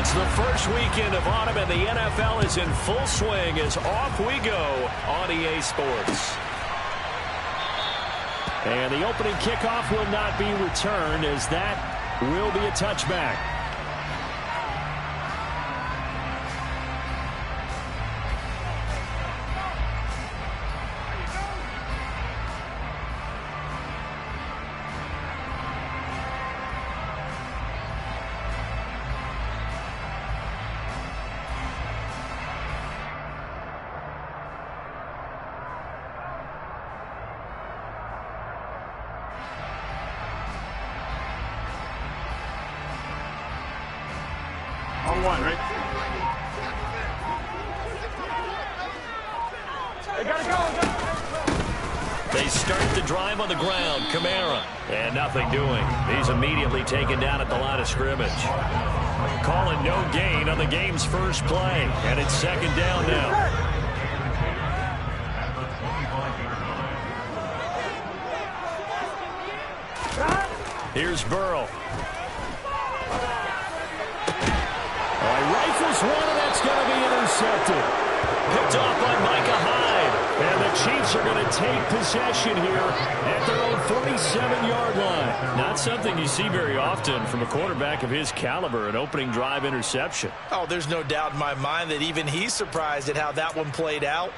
It's the first weekend of autumn, and the NFL is in full swing as off we go on EA Sports. And the opening kickoff will not be returned, as that will be a touchback. One, right? They gotta go. They start the drive on the ground. Kamara. And nothing doing. He's immediately taken down at the line of scrimmage. Calling no gain on the game's first play. And it's second down now. Here's Burrow. Rifles one, and that's going to be intercepted. Picked off by Micah Hyde. And the Chiefs are going to take possession here at their own 47-yard line. Not something you see very often from a quarterback of his caliber, an opening drive interception. Oh, there's no doubt in my mind that even he's surprised at how that one played out.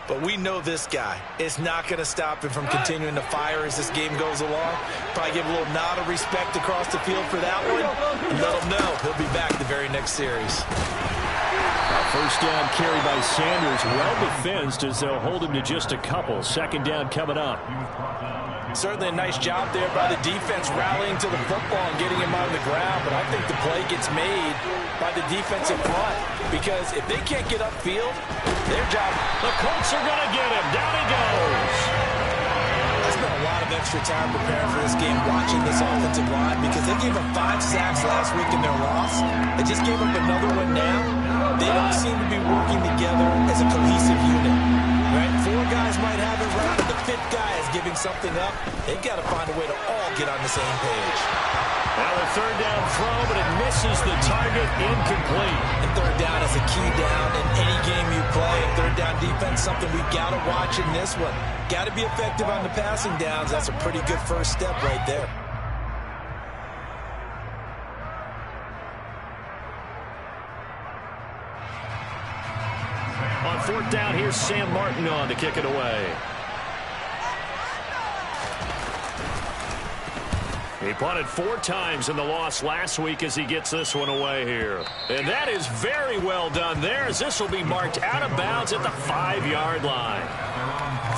But we know this guy is not going to stop him from continuing to fire as this game goes along. Probably give a little nod of respect across the field for that one. And let him know he'll be back the very next series. First down carry by Sanders. Well defensed as they'll hold him to just a couple. Second down coming up. Certainly a nice job there by the defense rallying to the football and getting him on the ground. But I think the play gets made by the defensive front. Because if they can't get upfield, their job. The Colts are going to get him. Down he goes. I spent a lot of extra time preparing for this game watching this offensive line because they gave up 5 sacks last week in their loss. They just gave up another one now. They don't seem to be working together as a cohesive unit. Right? 4 guys might have it right, but the 5th guy is giving something up. They've got to find a way to all get on the same page. Now a third down throw, but it misses the target, incomplete. And third down is a key down in any game you play. And third down defense, something we've got to watch in this one. Got to be effective on the passing downs. That's a pretty good first step right there. On fourth down, here's Sam Martin on to kick it away. He punted 4 times in the loss last week as he gets this one away here. And that is very well done there, as this will be marked out of bounds at the 5-yard line.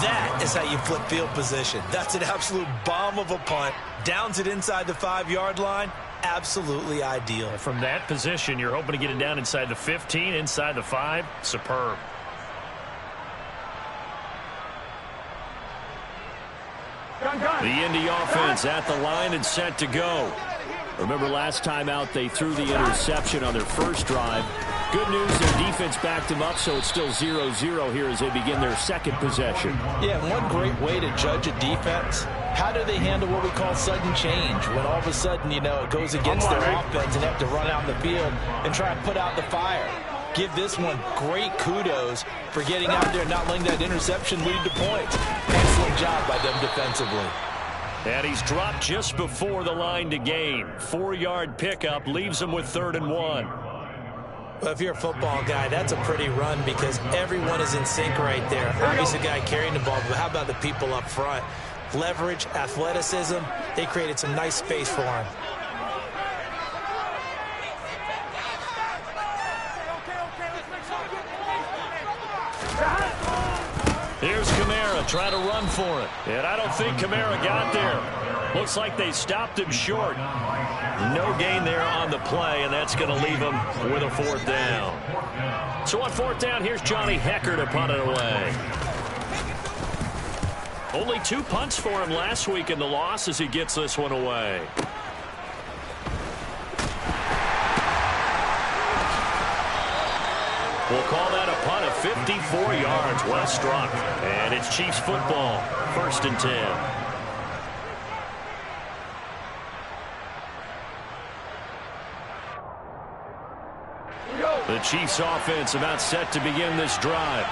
That is how you flip field position. That's an absolute bomb of a punt. Downs it inside the 5-yard line. Absolutely ideal. From that position, you're hoping to get it down inside the 15, inside the 5. Superb. The Indy offense at the line and set to go. Remember last time out they threw the interception on their first drive. Good news, their defense backed them up, so it's still 0-0 here as they begin their second possession. Yeah, and one great way to judge a defense, how do they handle what we call sudden change? When all of a sudden, you know, it goes against their offense and they have to run out in the field and try and put out the fire. Give this one great kudos for getting out there and not letting that interception lead to points. Excellent job by them defensively. And he's dropped just before the line to gain. 4-yard pickup leaves him with 3rd and 1. Well, if you're a football guy, that's a pretty run because everyone is in sync right there. Obviously, the guy carrying the ball, but how about the people up front? Leverage, athleticism, they created some nice space for him. Here's Kamara trying to run for it. And I don't think Kamara got there. Looks like they stopped him short. No gain there on the play, and that's going to leave him with a 4th down. So on 4th down, here's Johnny Hecker to punt it away. Only 2 punts for him last week in the loss as he gets this one away. We'll call that a punt of 54 yards. Well struck. And it's Chiefs football. 1st and 10. The Chiefs offense about set to begin this drive.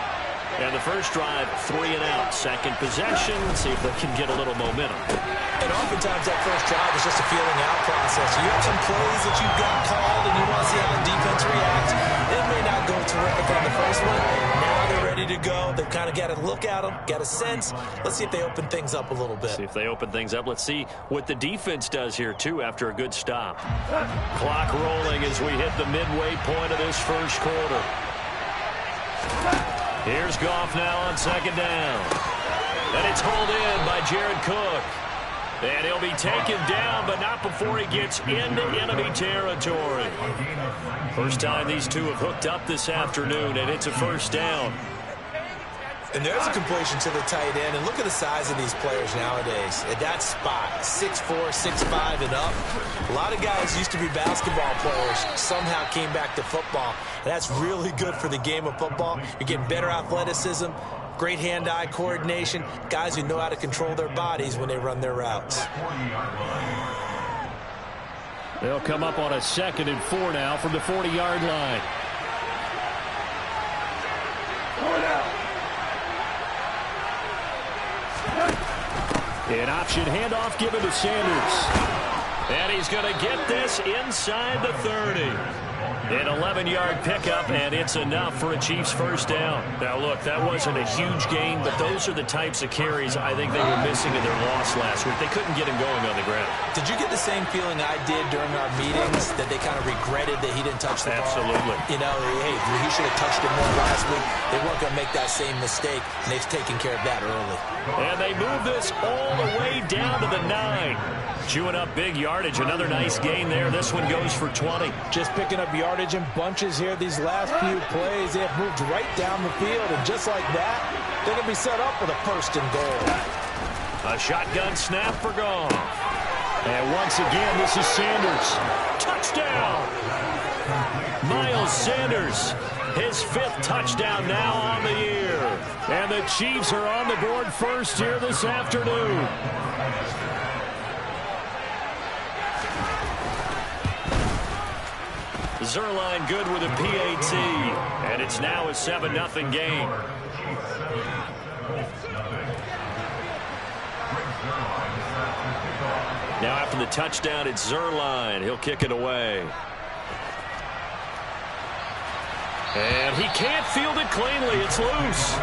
And the first drive, 3 and out. Second possession, see if they can get a little momentum. And oftentimes that first drive is just a feeling out process. You have some plays that you've got called and you want to see how the defense reacts. It may not go terrific on the first one. Now they're ready to go. They've kind of got to look at them, got a sense. Let's see if they open things up a little bit. See if they open things up. Let's see what the defense does here, too, after a good stop. Clock rolling as we hit the midway point of this first quarter. Here's Goff now on second down. And it's hauled in by Jared Cook. And he'll be taken down, but not before he gets into enemy territory. First time these two have hooked up this afternoon, and it's a first down. And there's a completion to the tight end. And look at the size of these players nowadays. At that spot, 6'4", 6'5", and up. A lot of guys used to be basketball players, somehow came back to football. And that's really good for the game of football. You're getting better athleticism, great hand-eye coordination, guys who know how to control their bodies when they run their routes. They'll come up on a 2nd and 4 now from the 40-yard line. An option handoff given to Sanders. And he's going to get this inside the 30. An 11-yard pickup, and it's enough for a Chiefs first down. Now, look, that wasn't a huge gain, but those are the types of carries I think they were missing in their loss last week. They couldn't get him going on the ground. Did you get the same feeling I did during our meetings, that they kind of regretted that he didn't touch the ball? Absolutely. You know, hey, he should have touched it more last week. They weren't going to make that same mistake, and they've taken care of that early. And they move this all the way down to the 9. Chewing up big yardage. Another nice gain there. This one goes for 20. Just picking up yardage in bunches here. These last few plays, they have moved right down the field. And just like that, they're going to be set up with a 1st and goal. A shotgun snap for Goff. And once again, this is Sanders. Touchdown! Miles Sanders, his 5th touchdown now on the year. And the Chiefs are on the board first here this afternoon. Zerline good with a PAT, and it's now a 7-0 game. Now after the touchdown, it's Zerline. He'll kick it away. And he can't field it cleanly. It's loose.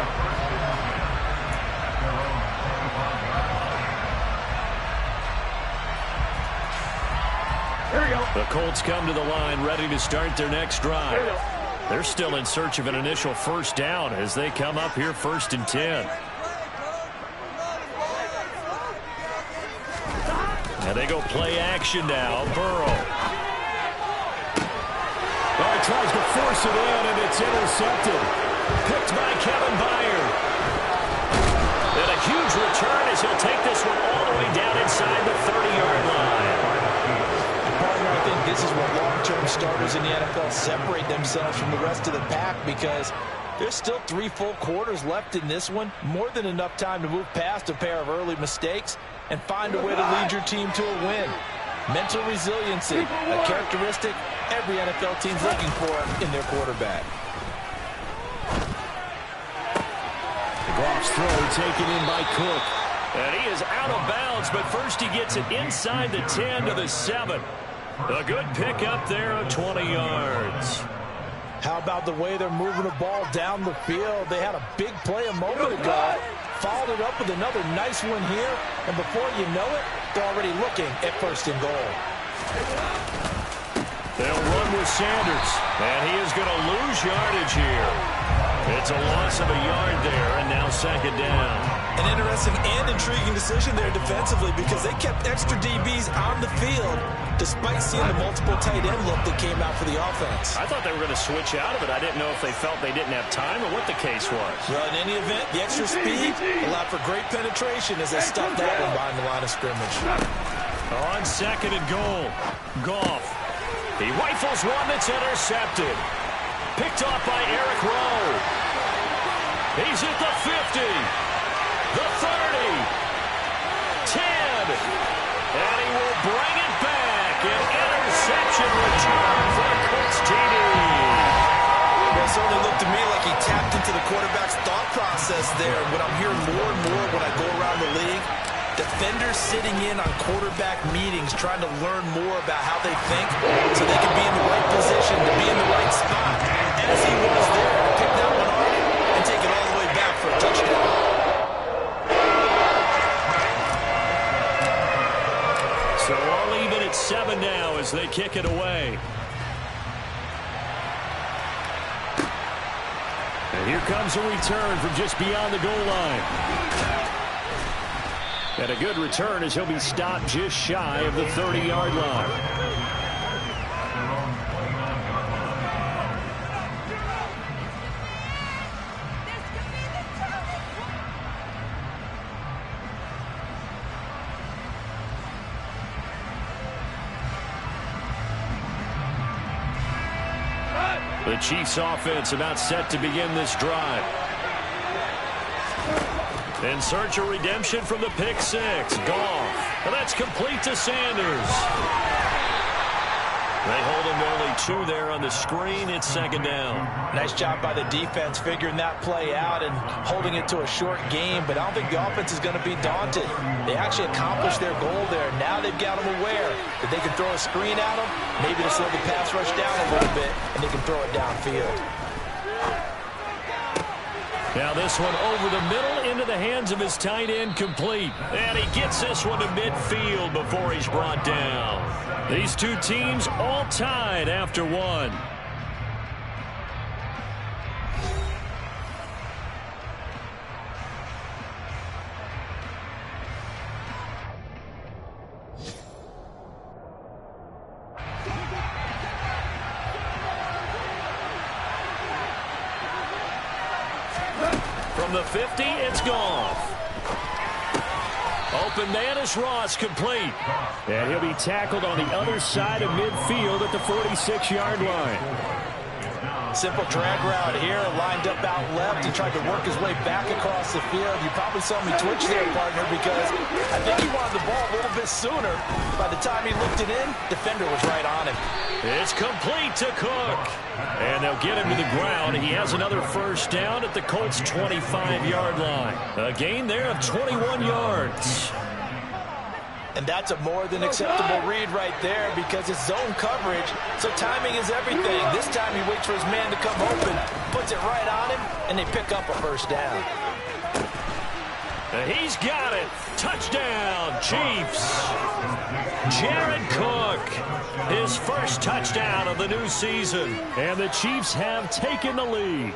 Here we go. The Colts come to the line ready to start their next drive. They're still in search of an initial first down as they come up here 1st and 10. And they go play action now. Burrow. Oh, he tries to force it in, and it's intercepted. Picked by Kevin Byard. And a huge return as he'll take this one all the way down inside the 30-yard line. Partner, I think this is where long-term starters in the NFL separate themselves from the rest of the pack, because there's still 3 full quarters left in this one. More than enough time to move past a pair of early mistakes and find a way to lead your team to a win. Mental resiliency, a characteristic every NFL team's looking for in their quarterback. Goff's throw taken in by Cook. And he is out of bounds, but first he gets it inside the 10 to the 7. A good pickup there of 20 yards. How about the way they're moving the ball down the field? They had a big play a moment ago, followed it up with another nice one here, and before you know it, they're already looking at 1st and goal. They'll run with Sanders, and he is going to lose yardage here. It's a loss of a yard there, and now 2nd down. An interesting and intriguing decision there defensively, because they kept extra DBs on the field despite seeing the multiple tight end look that came out for the offense. I thought they were going to switch out of it. I didn't know if they felt they didn't have time or what the case was. Well, in any event, the extra speed allowed for great penetration as they stuffed that one behind the line of scrimmage. On 2nd and goal, Goff. He rifles one that's intercepted. Picked off by Eric Rowe. He's at the 50, the 30, 10, and he will bring it back. An interception return for the Colts TD. Well, it certainly looked to me like he tapped into the quarterback's thought process there. What I'm hearing more and more when I go around the league, defenders sitting in on quarterback meetings trying to learn more about how they think so they can be in the right position to be in the right spot. As he was there, to pick that one off and take it all the way back for a touchdown. So all even at 7 now as they kick it away. And here comes a return from just beyond the goal line. And a good return as he'll be stopped just shy of the 30-yard line. The Chiefs offense about set to begin this drive. In search of redemption from the pick six. Goff. And that's complete to Sanders. They hold him to only 2 there on the screen. It's 2nd down. Nice job by the defense figuring that play out and holding it to a short game, but I don't think the offense is going to be daunted. They actually accomplished their goal there. Now they've got them aware that they can throw a screen at them, maybe to slow the pass rush down a little bit, and they can throw it downfield. Now this one over the middle into the hands of his tight end, complete. And he gets this one to midfield before he's brought down. These two teams all tied after 1. From the 50, it's Goff. Open man is Ross, complete. And he'll be tackled on the other side of midfield at the 46-yard line. Simple drag route here, lined up out left. He tried to work his way back across the field. You probably saw me twitch there, partner, because I think he wanted the ball a little bit sooner. By the time he looked it in, defender was right on him. It's complete to Cook. And they'll get him to the ground. He has another first down at the Colts' 25-yard line. A gain there of 21 yards. And that's a more than acceptable read right there because it's zone coverage, so timing is everything. This time he waits for his man to come open, puts it right on him, and they pick up a first down. And he's got it. Touchdown, Chiefs. Jared Cook, his first touchdown of the new season. And the Chiefs have taken the lead.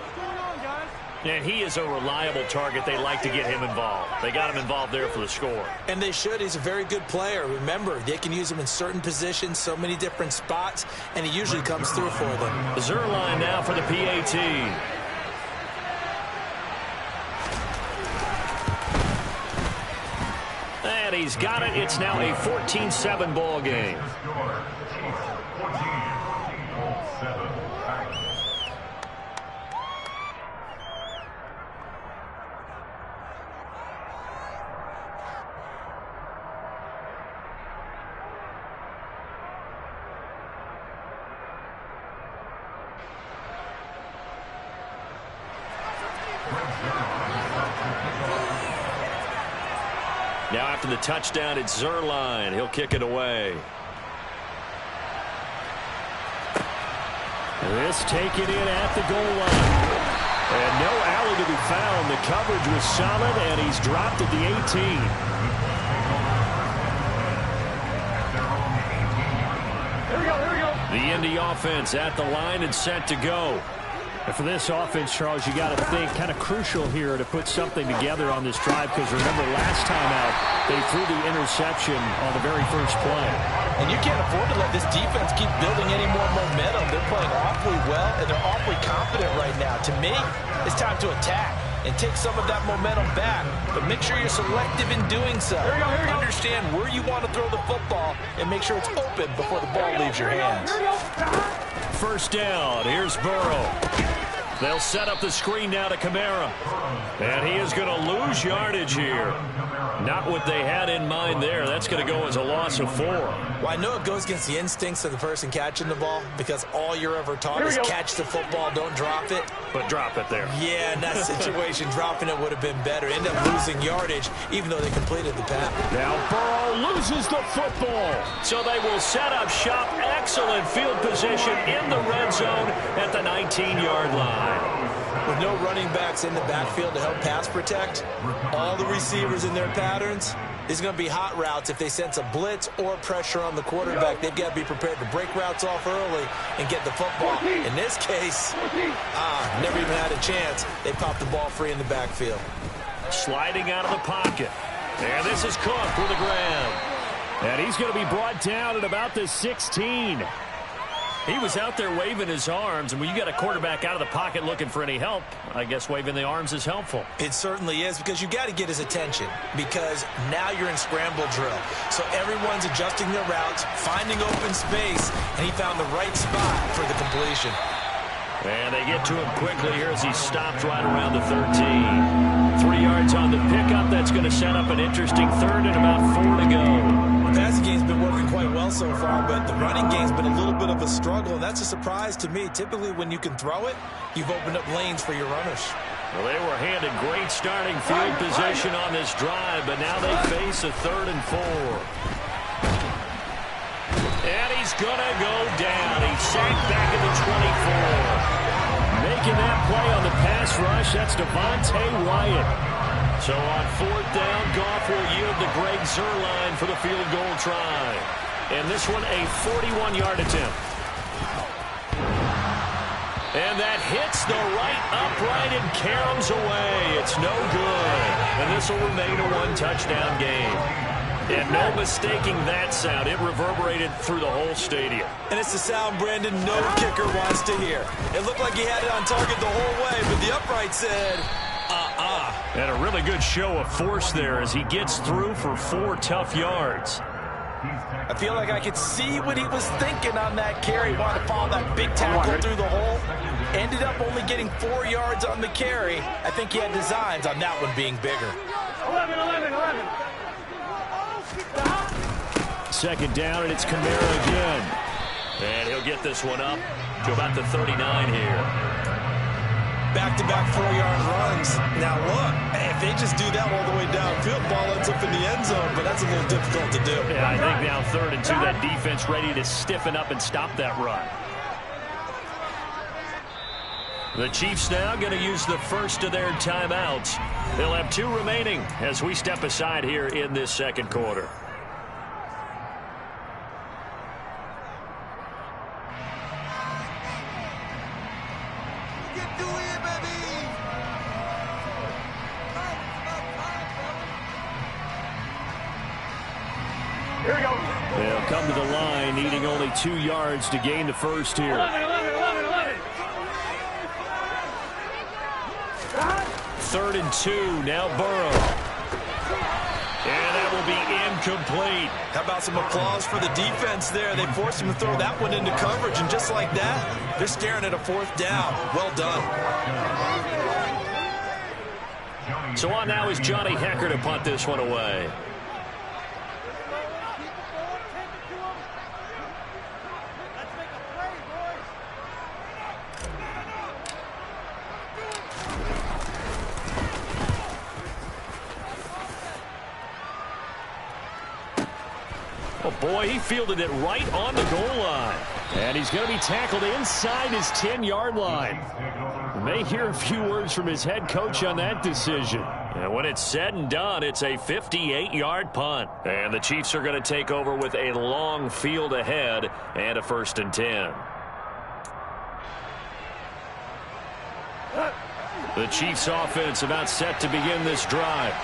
And he is a reliable target. They like to get him involved. They got him involved there for the score. And they should. He's a very good player. Remember, they can use him in certain positions, so many different spots, and he usually comes through for them. Zerline now for the PAT. And he's got it. It's now a 14-7 ball game. Now after the touchdown, it's Zerline. He'll kick it away. This taken in at the goal line. And no alley to be found. The coverage was solid, and he's dropped at the 18. Here we go. The Indy offense at the line and set to go. And for this offense, Charles, you got to think kind of crucial here to put something together on this drive because remember last time out they threw the interception on the very first play. And you can't afford to let this defense keep building any more momentum. They're playing awfully well, and they're awfully confident right now. To me, it's time to attack and take some of that momentum back. But make sure you're selective in doing so. Here we go. Understand where you want to throw the football and make sure it's open before the ball leaves your hands. First down. Here's Burrow. They'll set up the screen now to Kamara. And he is going to lose yardage here. Not what they had in mind there. That's going to go as a loss of 4. Well, I know it goes against the instincts of the person catching the ball because all you're ever taught is catch the football, don't drop it. But drop it there. Yeah, in that situation, dropping it would have been better. End up losing yardage, even though they completed the pass. Now Burrow loses the football. So they will set up shop. Excellent field position in the red zone at the 19-yard line. With no running backs in the backfield to help pass protect, all the receivers in their patterns, there's going to be hot routes if they sense a blitz or pressure on the quarterback. They've got to be prepared to break routes off early and get the football. In this case, never even had a chance. They popped the ball free in the backfield. Sliding out of the pocket. And this is Cook with a grab. And he's going to be brought down at about the 16. He was out there waving his arms, and when you got a quarterback out of the pocket looking for any help, I guess waving the arms is helpful. It certainly is, because you got to get his attention, because now you're in scramble drill. So everyone's adjusting their routes, finding open space, and he found the right spot for the completion. And they get to him quickly here as he stopped right around the 13. 3 yards on the pickup. That's going to set up an interesting third and about 4 to go. The passing game's been working quite well so far, but the running game's been a little bit of a struggle, and that's a surprise to me. Typically, when you can throw it, you've opened up lanes for your runners. Well, they were handed great starting field position on this drive, but now they face a 3rd and 4. And he's going to go down. He's sacked back at the 24. Making that play on the pass rush, that's Devontae Wyatt. So on 4th down, Goff will yield to Greg Zuerlein for the field goal try. And this one, a 41-yard attempt. And that hits the right upright and caroms away. It's no good. And this will remain a 1-touchdown game. And no mistaking that sound. It reverberated through the whole stadium. And it's the sound Brandon no kicker wants to hear. It looked like he had it on target the whole way, but the upright said, And a really good show of force there as he gets through for 4 tough yards. I feel like I could see what he was thinking on that carry. Wanted to follow that big tackle through the hole. Ended up only getting 4 yards on the carry. I think he had designs on that one being bigger. 11. 2nd down, and it's Kamara again. And he'll get this one up to about the 39 here. Back-to-back 4-yard runs. Now look, if they just do that all the way downfield, ball ends up in the end zone, but that's a little difficult to do. Yeah, I think now 3rd and 2, that defense ready to stiffen up and stop that run. The Chiefs now going to use the first of their timeouts. They'll have 2 remaining as we step aside here in this 2nd quarter. Here we go. They'll come to the line, needing only 2 yards to gain the first here. 11. 3rd and 2, now Burrow. And that will be incomplete. How about some applause for the defense there? They forced him to throw that one into coverage, and just like that, they're staring at a 4th down. Well done. So on now is Johnny Hecker to punt this one away. Oh, boy, he fielded it right on the goal line. And he's going to be tackled inside his 10-yard line. We may hear a few words from his head coach on that decision. And when it's said and done, it's a 58-yard punt. And the Chiefs are going to take over with a long field ahead and a 1st and 10. The Chiefs offense about set to begin this drive.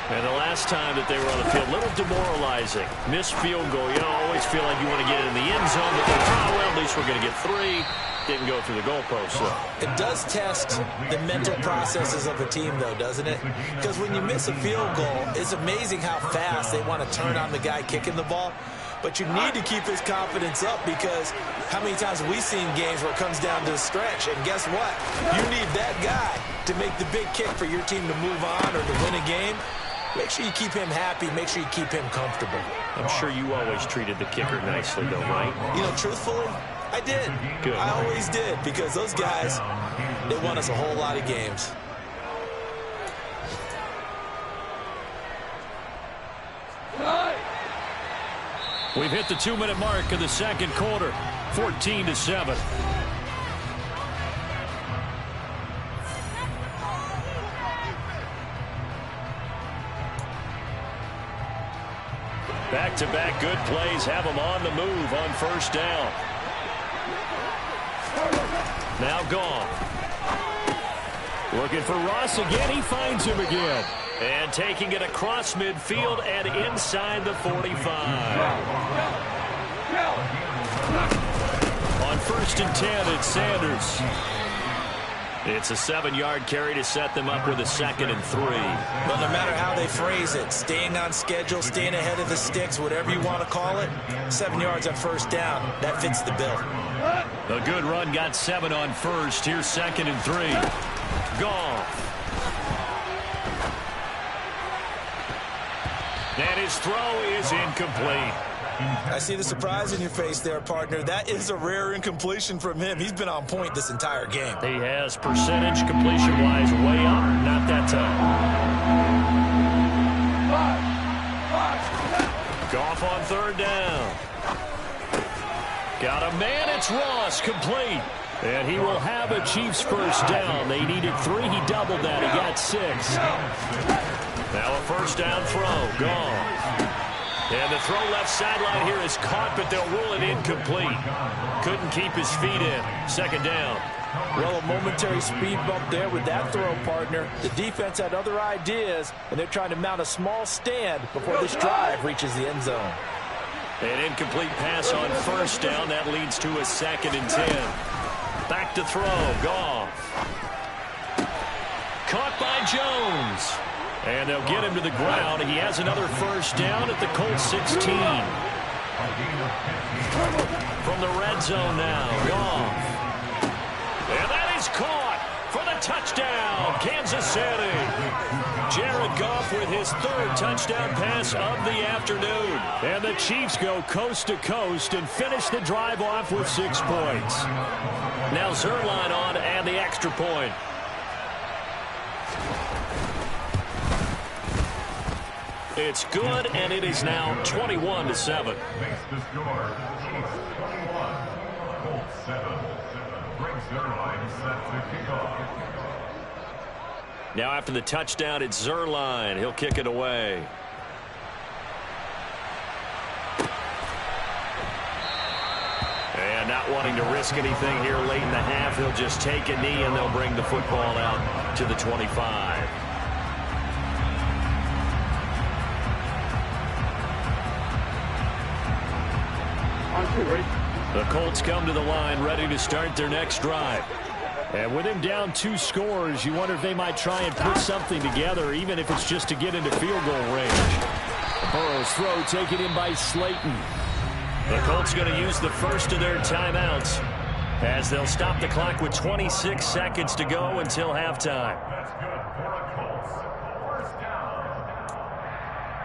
And the last time that they were on the field, a little demoralizing. Missed field goal. You don't always feel like you want to get in the end zone, but they thought, well, at least we're going to get 3. Didn't go through the goalpost, so. It does test the mental processes of a team, though, doesn't it? Because when you miss a field goal, it's amazing how fast they want to turn on the guy kicking the ball. But you need to keep his confidence up, because how many times have we seen games where it comes down to the stretch? And guess what? You need that guy to make the big kick for your team to move on or to win a game. Make sure you keep him happy. Make sure you keep him comfortable. I'm sure you always treated the kicker nicely, though, right? You know, truthfully, I did. Good. I always did, because those guys, they won us a whole lot of games. We've hit the 2-minute mark of the second quarter, 14-7. Back-to-back good plays have them on the move on first down. Now gone. Looking for Ross again. He finds him again. And taking it across midfield and inside the 45. On 1st and 10, it's Sanders. It's a 7-yard carry to set them up with a 2nd and 3. But no matter how they phrase it, staying on schedule, staying ahead of the sticks, whatever you want to call it, 7 yards on first down, that fits the bill. A good run got 7 on first. Here's 2nd and 3. Gone. And his throw is incomplete. I see the surprise in your face there, partner. That is a rare incompletion from him. He's been on point this entire game. He has percentage completion-wise way up. Not that time. Goff on 3rd down. Got a man. It's Ross, complete. And he will have a Chiefs first down. They needed 3. He doubled that. He got 6. Now a first down throw. Gone. And the throw left sideline here is caught, but they'll rule it incomplete. Couldn't keep his feet in. 2nd down. Well, a momentary speed bump there with that throw, partner. The defense had other ideas, and they're trying to mount a small stand before this drive reaches the end zone. An incomplete pass on first down. That leads to a 2nd and 10. Back to throw. Goff. Caught by Jones. And they'll get him to the ground. He has another first down at the Colts 16. From the red zone now. Goff. And that is caught for the touchdown. Kansas City. Jared Goff with his 3rd touchdown pass of the afternoon. And the Chiefs go coast to coast and finish the drive off with 6 points. Now Zuerlein on and the extra point. It's good, and it is now 21-7. Now after the touchdown, it's Zuerlein. He'll kick it away. And not wanting to risk anything here late in the half, he'll just take a knee, and they'll bring the football out to the 25. The Colts come to the line ready to start their next drive. And with him down 2 scores, you wonder if they might try and put something together, even if it's just to get into field goal range. Burrow's throw taken in by Slayton. The Colts going to use the first of their timeouts as they'll stop the clock with 26 seconds to go until halftime. That's good for the Colts. First down.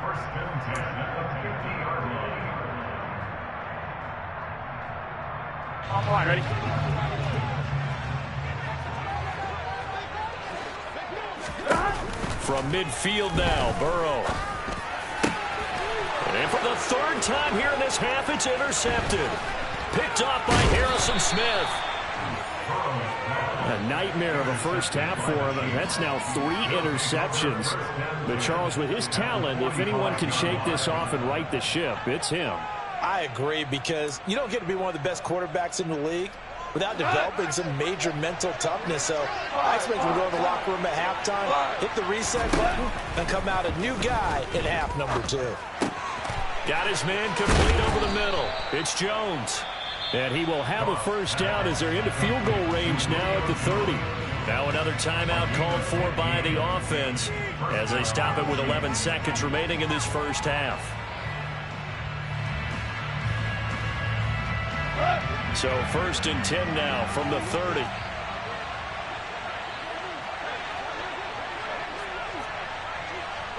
1st and 10 at the 50-yard line. All right, ready? From midfield now, Burrow. And for the 3rd time here in this half, it's intercepted. Picked off by Harrison Smith. A nightmare of a first half for him. That's now 3 interceptions. But Charles, with his talent, if anyone can shake this off and right the ship, it's him. I agree, because you don't get to be one of the best quarterbacks in the league without developing some major mental toughness. So I expect him to go to the locker room at halftime, hit the reset button, and come out a new guy in half number 2. Got his man complete over the middle. It's Jones. And he will have a first down as they're into field goal range now at the 30. Now another timeout called for by the offense as they stop it with 11 seconds remaining in this first half. So 1st and 10 now from the 30.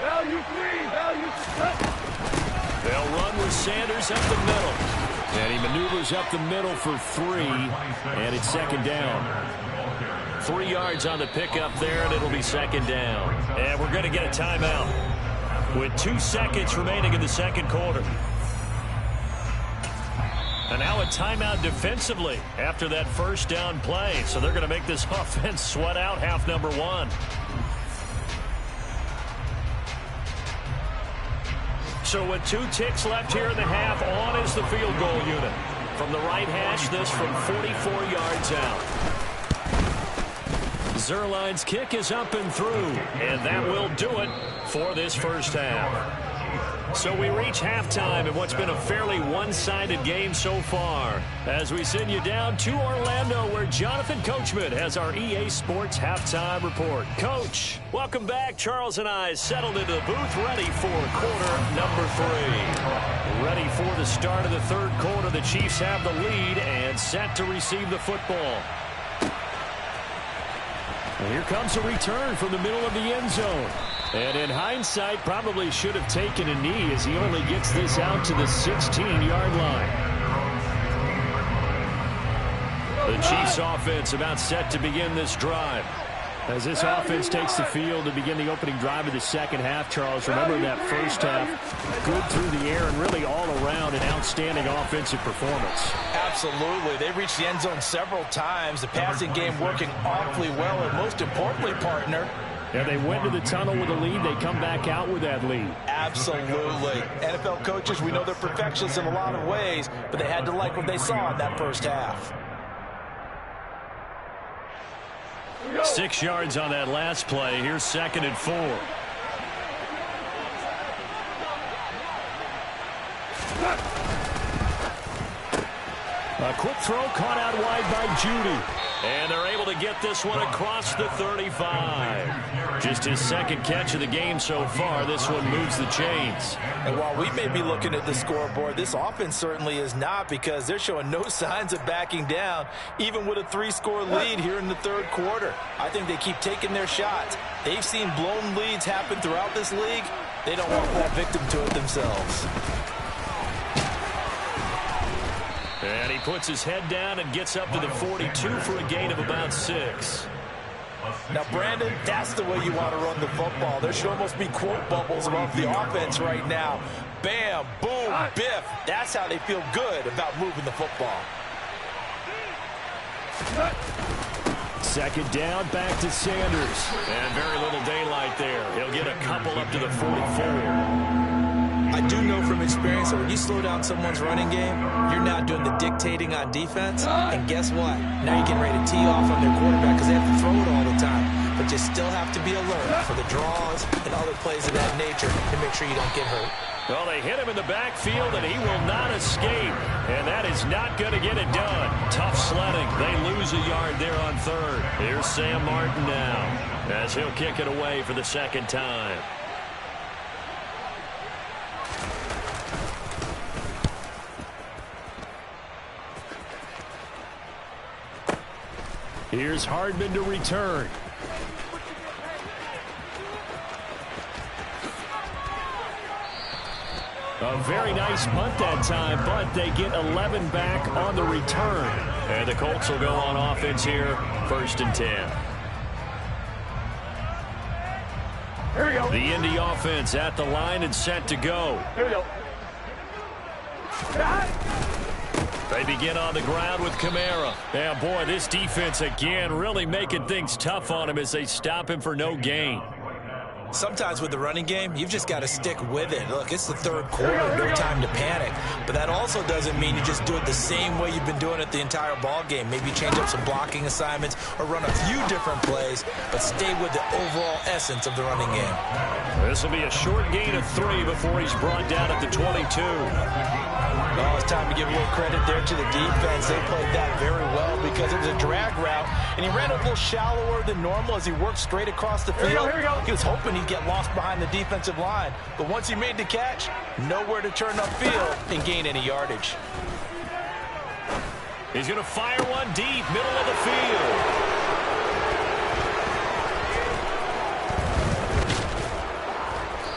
Well, you 3. Sanders up the middle. And he maneuvers up the middle for 3, and it's second down. 3 yards on the pickup there, and it'll be second down. And we're going to get a timeout with 2 seconds remaining in the second quarter. And now a timeout defensively after that first down play. So they're going to make this offense sweat out half number 1. So with 2 ticks left here in the half, on is the field goal unit. From the right hash, this from 44 yards out. Zerline's kick is up and through, and that will do it for this first half. So we reach halftime in what's been a fairly one-sided game so far, as we send you down to Orlando, where Jonathan Coachman has our EA Sports halftime report. Coach, welcome back. Charles and I settled into the booth, ready for quarter number 3. Ready for the start of the third quarter. The Chiefs have the lead and set to receive the football. And here comes a return from the middle of the end zone. And in hindsight, probably should have taken a knee as he only gets this out to the 16-yard line. The Chiefs offense about set to begin this drive. As this offense takes the field to begin the opening drive of the second half, Charles, remember that first half, good through the air and really all around an outstanding offensive performance. Absolutely. They reached the end zone several times. The passing game working awfully well, and most importantly, partner, yeah, they went to the tunnel with a lead. They come back out with that lead. Absolutely. NFL coaches, we know they're perfectionists in a lot of ways, but they had to like what they saw in that first half. 6 yards on that last play. Here's 2nd and 4. A quick throw caught out wide by Judy. And they're able to get this one across the 35. Just his second catch of the game so far. This one moves the chains. And while we may be looking at the scoreboard, this offense certainly is not, because they're showing no signs of backing down, even with a 3-score lead here in the third quarter. I think they keep taking their shots. They've seen blown leads happen throughout this league. They don't want to fall victim to it themselves. And he puts his head down and gets up to the 42 for a gain of about 6. Now, Brandon, that's the way you want to run the football. There should almost be quote bubbles above the offense right now. Bam, boom, biff. That's how they feel good about moving the football. Second down, back to Sanders. And very little daylight there. He'll get a couple up to the 44. I do know from experience that when you slow down someone's running game, you're not doing the dictating on defense. And guess what? Now you're getting ready to tee off on their quarterback because they have to throw it all the time. But you still have to be alert for the draws and other plays of that nature to make sure you don't get hurt. Well, they hit him in the backfield, and he will not escape. And that is not going to get it done. Tough sledding. They lose a yard there on third. Here's Sam Martin now as he'll kick it away for the second time. Here's Hardman to return. A very nice punt that time, but they get 11 back on the return. And the Colts will go on offense here, 1st and 10. Here we go. The Indy offense at the line and set to go. Here we go. They begin on the ground with Kamara. Yeah, boy, this defense again really making things tough on him as they stop him for no gain. Sometimes with the running game, you've just got to stick with it. Look, it's the third quarter, no time to panic. But that also doesn't mean you just do it the same way you've been doing it the entire ball game. Maybe change up some blocking assignments or run a few different plays, but stay with the overall essence of the running game. This will be a short gain of 3 before he's brought down at the 22. Oh, it's time to give a little credit there to the defense. They played that very well because it was a drag route, and he ran a little shallower than normal as he worked straight across the field. Here we go. He was hoping he'd get lost behind the defensive line, but once he made the catch, nowhere to turn upfield and gain any yardage. He's going to fire one deep, middle of the field.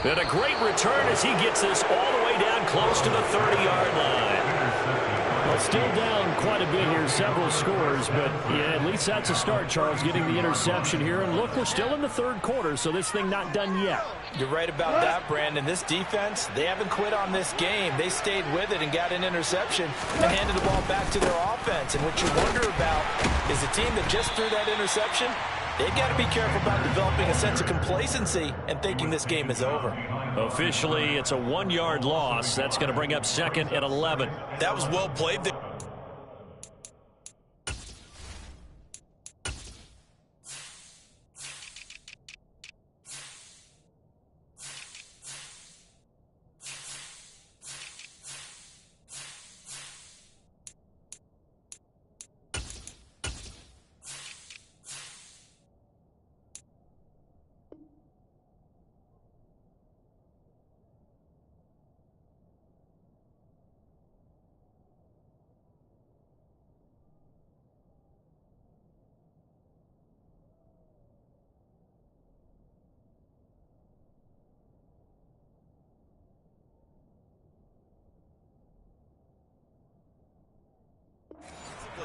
And a great return as he gets this all the way down close to the 30-yard line. Well, still down quite a bit here, several scores, but yeah, at least that's a start, Charles, getting the interception here. And look, we're still in the third quarter, so this thing not done yet. You're right about that, Brandon. This defense, they haven't quit on this game. They stayed with it and got an interception and handed the ball back to their offense. And what you wonder about is the team that just threw that interception, they've got to be careful about developing a sense of complacency and thinking this game is over. Officially, it's a 1-yard loss. That's going to bring up 2nd and 11. That was well played there.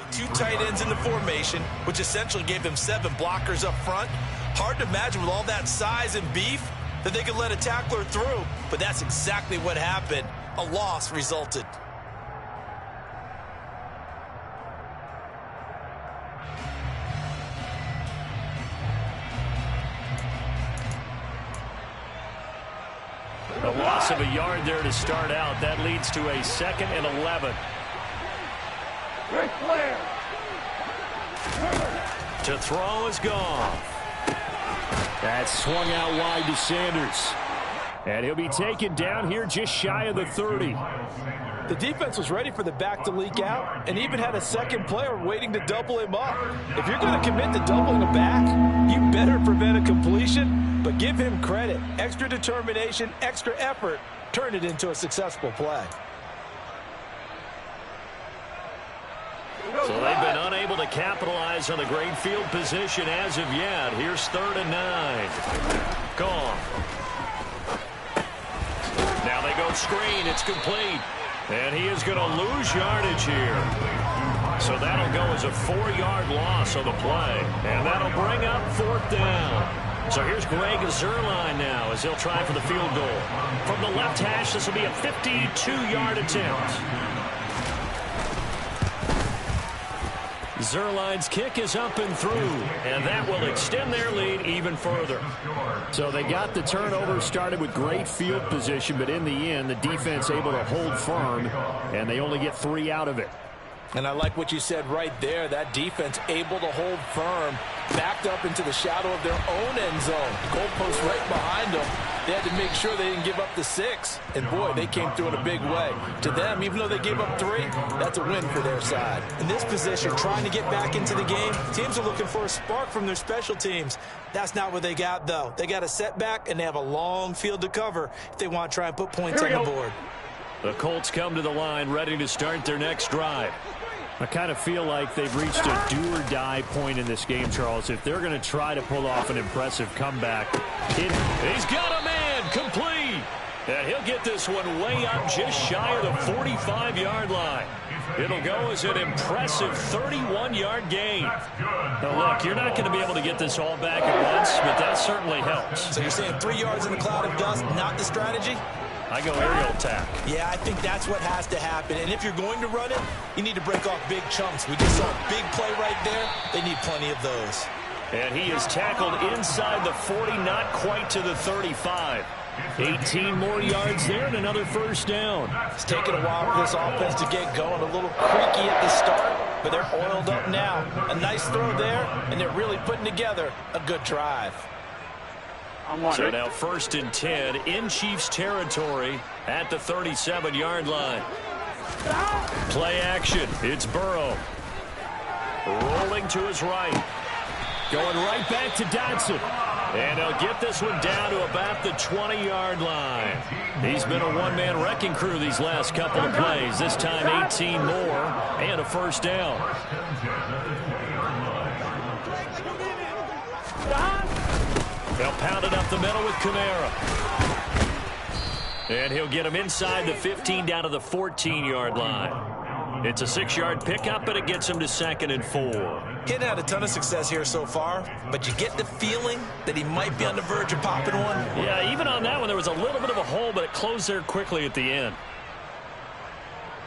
Two tight ends in the formation, which essentially gave them 7 blockers up front. Hard to imagine with all that size and beef that they could let a tackler through, but that's exactly what happened. A loss resulted. A loss of a yard there to start out. That leads to a 2nd and 11. To throw is gone. That swung out wide to Sanders. And he'll be taken down here just shy of the 30. The defense was ready for the back to leak out and even had a second player waiting to double him up. If you're going to commit to doubling a back, you better prevent a completion, but give him credit. Extra determination, extra effort, turn it into a successful play. So they've been unable to capitalize on the great field position as of yet. Here's 3rd and 9. Gone. Now they go screen. It's complete. And he is going to lose yardage here. So that'll go as a 4-yard loss on the play. And that'll bring up 4th down. So here's Greg Zuerlein now as he'll try for the field goal. From the left hash, this will be a 52-yard attempt. Zuerlein's kick is up and through, and that will extend their lead even further. So they got the turnover started with great field position, but in the end, the defense able to hold firm, and they only get 3 out of it. And I like what you said right there. That defense able to hold firm, backed up into the shadow of their own end zone. Goalpost right behind them. They had to make sure they didn't give up the 6. And, boy, they came through in a big way. To them, even though they gave up 3, that's a win for their side. In this position, trying to get back into the game, teams are looking for a spark from their special teams. That's not what they got, though. They got a setback, and they have a long field to cover if they want to try and put points on the board. The Colts come to the line ready to start their next drive. I kind of feel like they've reached a do-or-die point in this game, Charles. If they're going to try to pull off an impressive comeback. He's got a man complete. And he'll get this one way up just shy of the 45-yard line. It'll go as an impressive 31-yard gain. Now, look, you're not going to be able to get this all back at once, but that certainly helps. So you're saying 3 yards in the cloud of dust, not the strategy? I go aerial attack. Yeah, I think that's what has to happen. And if you're going to run it, you need to break off big chunks. We just saw a big play right there. They need plenty of those. And he is tackled inside the 40, not quite to the 35. 18 more yards there and another 1st down. It's taken a while for this offense to get going. A little creaky at the start, but they're oiled up now. A nice throw there, and they're really putting together a good drive. So now 1st and 10 in Chiefs territory at the 37-yard line. Play action. It's Burrow. Rolling to his right. Going right back to Dodson. And he'll get this one down to about the 20-yard line. He's been a one-man wrecking crew these last couple of plays. This time 18 more and a 1st down. They'll pound it up the middle with Kamara. And he'll get him inside the 15 down to the 14-yard line. It's a 6-yard pickup, and it gets him to 2nd and 4. He hadn't had a ton of success here so far, but you get the feeling that he might be on the verge of popping one. Yeah, even on that one, there was a little bit of a hole, but it closed there quickly at the end.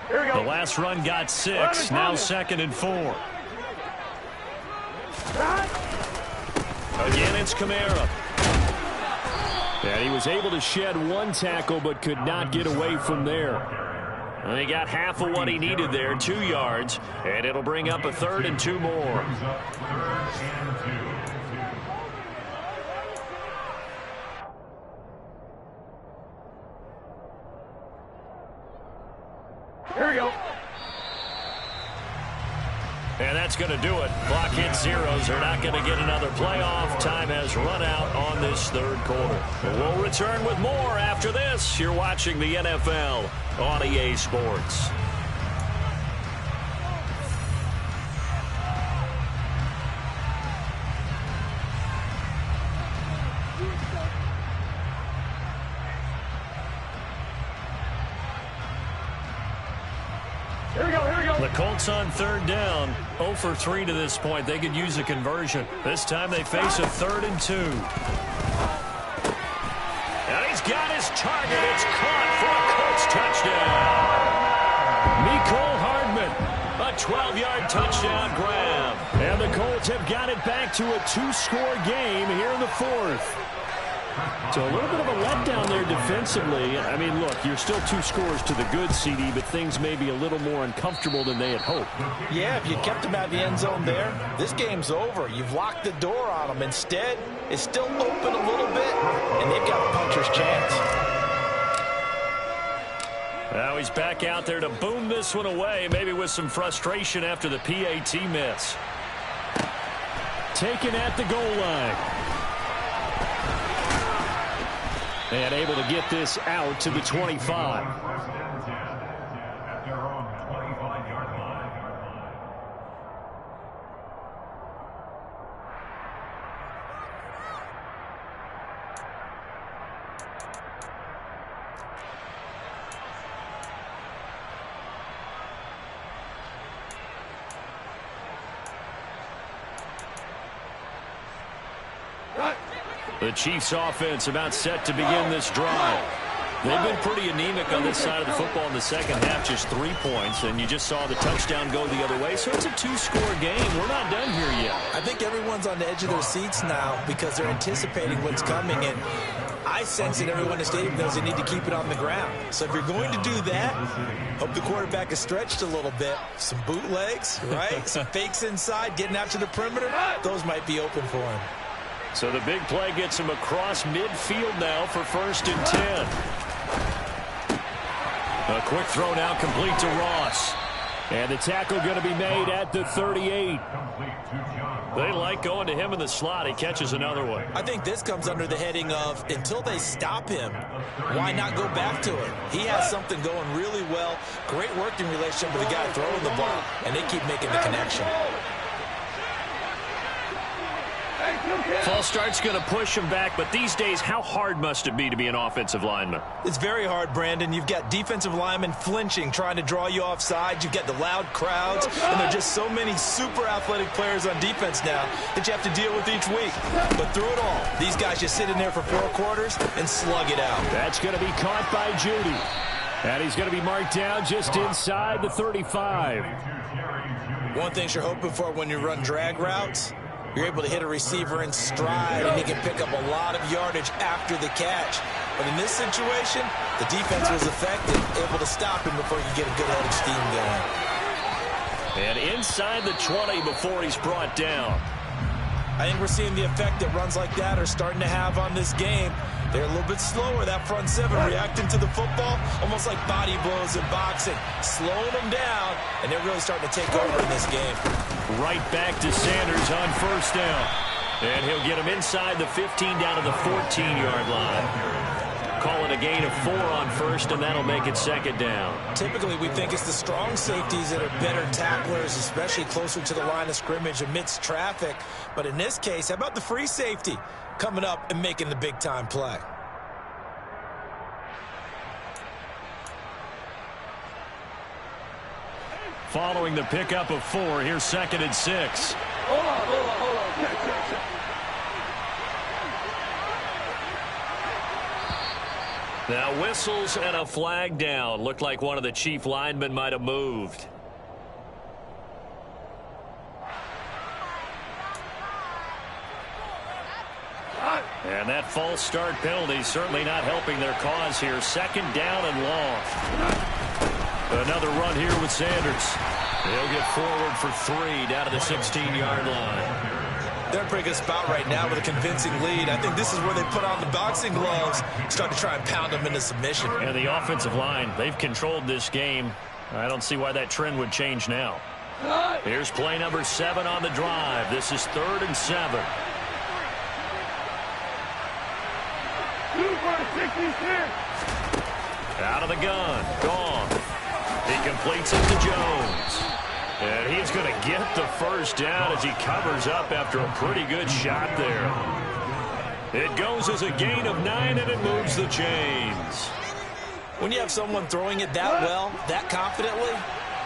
Here we go. The last run got 6, now 2nd and 4. Again, it's Kamara. And he was able to shed one tackle, but could not get away from there. And he got half of what he needed there, 2 yards, and it'll bring up a 3rd and 2 more. Here we go. And that's going to do it. Clock hits zeros. They're not going to get another playoff. Time has run out on this 3rd quarter. We'll return with more after this. You're watching the NFL on EA Sports. Here we go. Here we go. The Colts on 3rd down, 0 for 3 to this point. They could use a conversion. This time they face a 3rd and 2. And he's got his target. It's caught for a Colts touchdown. Mecole Hardman. A 12-yard touchdown grab. And the Colts have got it back to a 2-score game here in the 4th. So a little bit of a letdown there defensively. I mean, look, you're still 2 scores to the good, CD, but things may be a little more uncomfortable than they had hoped. Yeah, if you kept him out of the end zone there, this game's over. You've locked the door on him. Instead, it's still open a little bit, and they've got a puncher's chance. Now he's back out there to boom this one away, maybe with some frustration after the PAT miss. Taken at the goal line. And able to get this out to the 25. First and 10 at their own 25-yard line. The Chiefs offense about set to begin this drive. They've been pretty anemic on this side of the football in the second half, just 3 points, and you just saw the touchdown go the other way. So it's a 2-score game. We're not done here yet. I think everyone's on the edge of their seats now because they're anticipating what's coming, and I sense that everyone in the stadium knows they need to keep it on the ground. So if you're going to do that, hope the quarterback is stretched a little bit. Some bootlegs, right? Some fakes inside, getting out to the perimeter. Those might be open for him. So the big play gets him across midfield now for 1st and 10. A quick throw now complete to Ross. And the tackle going to be made at the 38. They like going to him in the slot. He catches another one. I think this comes under the heading of until they stop him, why not go back to it? He has something going really well. Great working relationship with the guy throwing the ball, and they keep making the connection. False start's going to push him back, but these days, how hard must it be to be an offensive lineman? It's very hard, Brandon. You've got defensive linemen flinching, trying to draw you offside. You've got the loud crowds, and there are just so many super athletic players on defense now that you have to deal with each week. But through it all, these guys just sit in there for 4 quarters and slug it out. That's going to be caught by Judy. And he's going to be marked down just inside the 35. One thing you're hoping for when you run drag routes, you're able to hit a receiver in stride, and he can pick up a lot of yardage after the catch. But in this situation, the defense was effective, able to stop him before he could get a good head of steam going. And inside the 20 before he's brought down. I think we're seeing the effect that runs like that are starting to have on this game. They're a little bit slower, that front 7, reacting to the football, almost like body blows in boxing, slowing them down, and they're really starting to take over in this game. Right back to Sanders on 1st down. And he'll get him inside the 15 down to the 14-yard line. Call it a gain of 4 on 1st, and that'll make it 2nd down. Typically, we think it's the strong safeties that are better tacklers, especially closer to the line of scrimmage amidst traffic. But in this case, how about the free safety coming up and making the big-time play? following the pickup of 4. Here's 2nd and 6. Hold on. Now whistles and a flag down. Looked like one of the chief linemen might have moved. And that false start penalty certainly not helping their cause here. 2nd down and long. Another run here with Sanders. He'll get forward for 3 down to the 16-yard line. They're in a pretty good spot right now with a convincing lead. I think this is where they put on the boxing gloves, start to try and pound them into submission. And the offensive line, they've controlled this game. I don't see why that trend would change now. Here's play number 7 on the drive. This is 3rd and 7. Out of the gun. Gone. He completes it to Jones. And he's going to get the first down as he covers up after a pretty good shot there. It goes as a gain of 9, and it moves the chains. When you have someone throwing it that well, that confidently,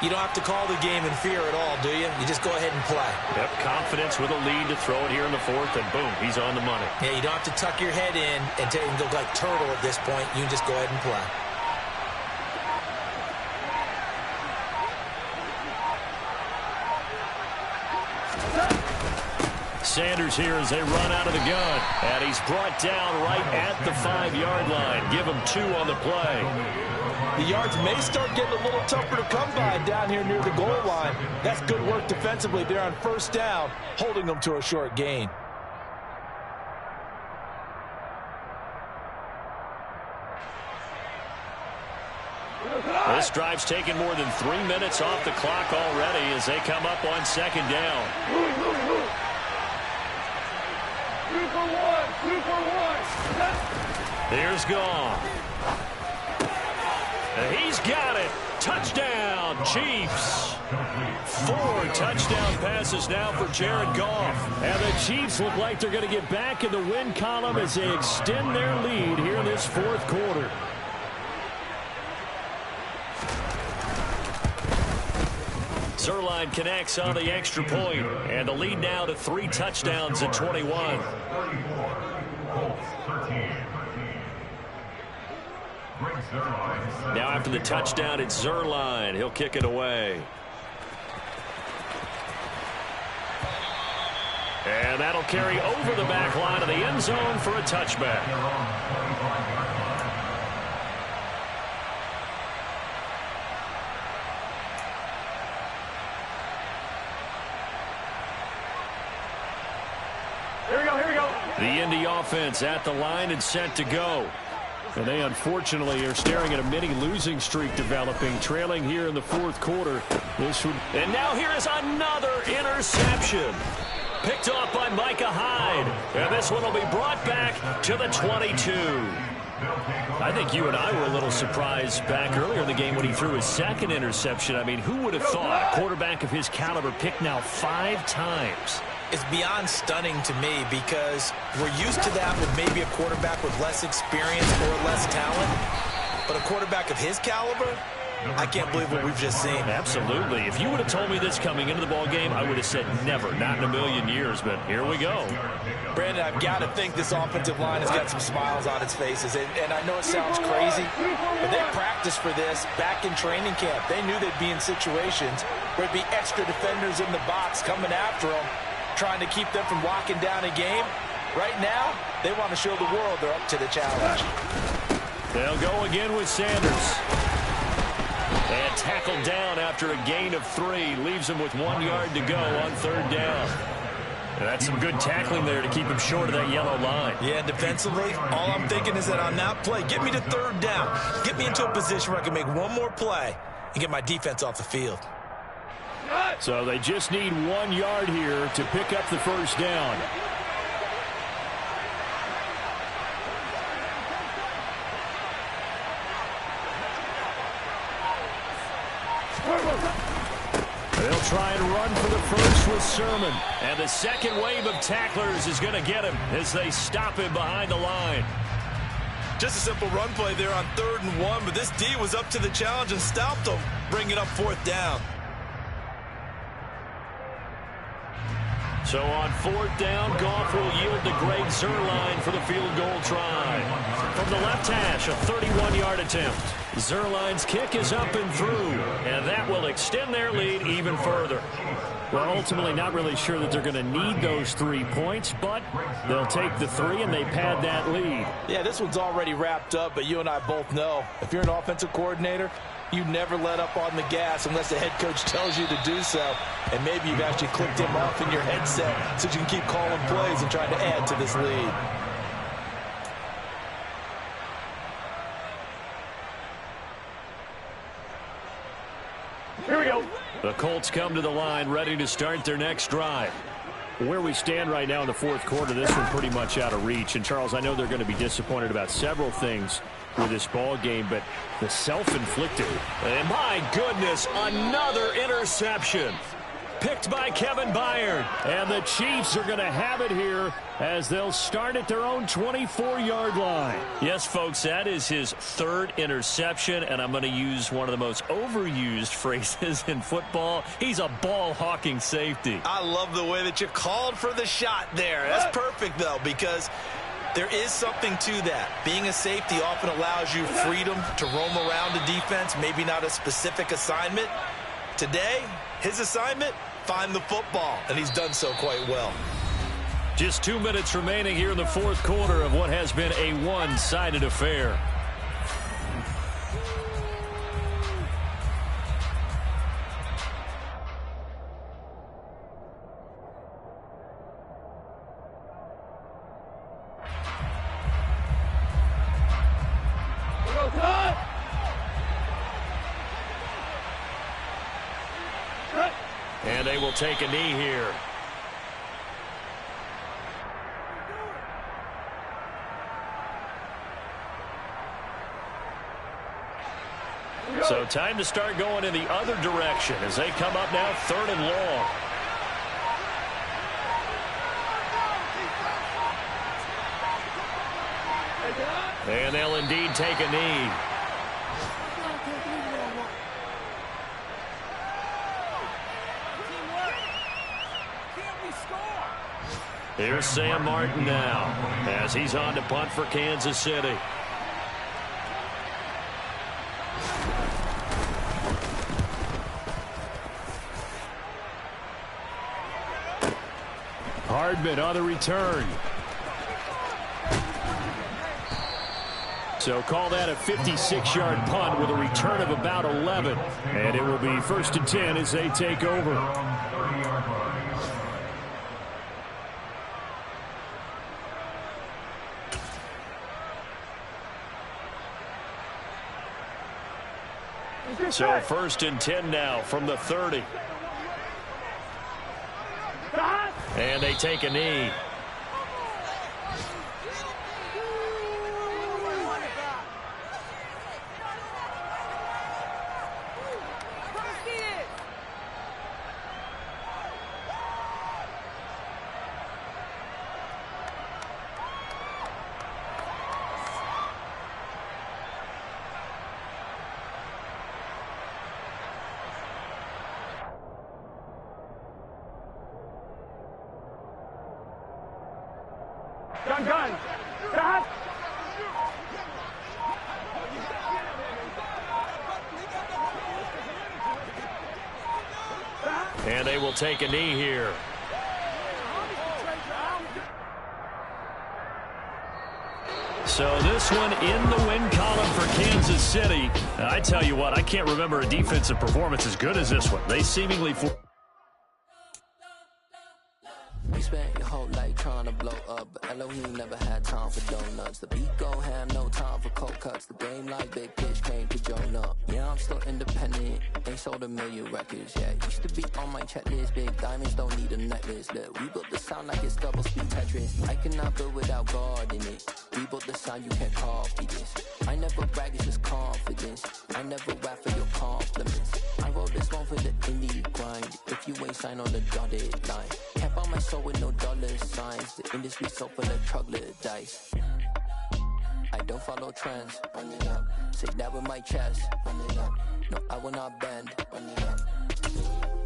you don't have to call the game in fear at all, do you? You just go ahead and play. Yep, confidence with a lead to throw it here in the 4th, and boom, he's on the money. Yeah, you don't have to tuck your head in and go like turtle at this point. You can just go ahead and play. Sanders here as they run out of the gun. And he's brought down right at the 5-yard line. Give him 2 on the play. The yards may start getting a little tougher to come by down here near the goal line. That's good work defensively there on 1st down, holding them to a short gain. This drive's taken more than 3 minutes off the clock already as they come up on 2nd down. 2 for 1. Here's Goff. He's got it. Touchdown, Chiefs. 4 touchdown passes now for Jared Goff. And the Chiefs look like they're going to get back in the win column as they extend their lead here in this 4th quarter. Zerline connects on the extra point, and the lead now to 3 touchdowns at 21. Now after the touchdown, it's Zerline. He'll kick it away. And that'll carry over the back line of the end zone for a touchback. Here we go. The Indy offense at the line and set to go. And they unfortunately are staring at a mini losing streak developing, trailing here in the 4th quarter. And now here is another interception. Picked off by Micah Hyde. And this one will be brought back to the 22. I think you and I were a little surprised back earlier in the game when he threw his 2nd interception. I mean, who would have thought a quarterback of his caliber picked now 5 times? It's beyond stunning to me because we're used to that with maybe a quarterback with less experience or less talent. But a quarterback of his caliber, I can't believe what we've just seen. Absolutely. If you would have told me this coming into the ball game, I would have said never, not in a million years. But here we go. Brandon, I've got to think this offensive line has got some smiles on its faces. And I know it sounds crazy, but they practiced for this back in training camp. They knew they'd be in situations where there'd be extra defenders in the box coming after them, trying to keep them from locking down a game. Right now, they want to show the world they're up to the challenge. They'll go again with Sanders. And tackled down after a gain of 3. Leaves him with 1 yard to go on 3rd down. And that's some good tackling there to keep him short of that yellow line. Yeah, defensively, all I'm thinking is that on that play, get me to 3rd down. Get me into a position where I can make one more play and get my defense off the field. So they just need 1 yard here to pick up the first down. They'll try and run for the first with Sermon. And the second wave of tacklers is going to get him as they stop him behind the line. Just a simple run play there on 3rd and 1, but this D was up to the challenge and stopped them, bringing up 4th down. So on fourth down, Goff will yield to Greg Zuerlein for the field goal try. From the left hash, a 31-yard attempt. Zuerlein's kick is up and through, and that will extend their lead even further. Well, ultimately not really sure that they're going to need those 3 points, but they'll take the 3 and they pad that lead. Yeah, this one's already wrapped up, but you and I both know if you're an offensive coordinator, you never let up on the gas unless the head coach tells you to do so. And maybe you've actually clicked him off in your headset so you can keep calling plays and trying to add to this lead. Here we go. The Colts come to the line, ready to start their next drive. Where we stand right now in the fourth quarter, this one pretty much out of reach. And, Charles, I know they're going to be disappointed about several things with this ball game, but the self-inflicted. And my goodness, another interception. Picked by Kevin Byard. And the Chiefs are going to have it here as they'll start at their own 24-yard line. Yes, folks, that is his third interception, and I'm going to use one of the most overused phrases in football. He's a ball-hawking safety. I love the way that you called for the shot there. That's perfect, though, because there is something to that. Being a safety often allows you freedom to roam around the defense, maybe not a specific assignment. Today, his assignment, find the football, and he's done so quite well. Just 2 minutes remaining here in the fourth quarter of what has been a one-sided affair. And they will take a knee here. So time to start going in the other direction as they come up now 3rd and long. And they'll indeed take a knee. Here's Sam Martin now as he's on to punt for Kansas City. Hardman on the return. So call that a 56-yard punt with a return of about 11. And it will be 1st and 10 as they take over. So 1st and 10 now from the 30. And they take a knee. Gun. Stop. And they will take a knee here. So this one in the win column for Kansas City. I tell you what, I can't remember a defensive performance as good as this one. They seemingly... You spent your whole life trying to blow up, but Elohim never had time for donuts. The beat go ham, no time for cold cuts. The game like big pitch came to Jonah. Yeah, I'm still independent, ain't sold a million records yet. Used to be on my checklist, big diamonds don't need a necklace. Look, we built the sound like it's double speed Tetris. I cannot build without God in it. We built the sound, you can't copy this. I never brag, it's just confidence. I never rap for your compliments. I wrote this one for the indie grind. If you ain't signed on the dotted line, can't buy my soul with no dollar signs. The industry so full of troglodytes. I don't follow trends. Run it up. Say that with my chest. Run it up. No, I will not bend. Run it up.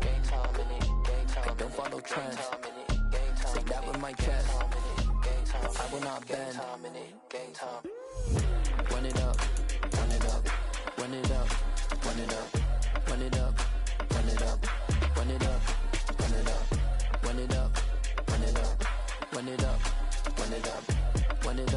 Game time in it. Game time. I don't follow trends. take that with my chest. I will not bend. Run it up, run it up, run it up, run it up, run it up, run it up, run it up, run it up, run it up, run it up, run it up, run it up, run it up.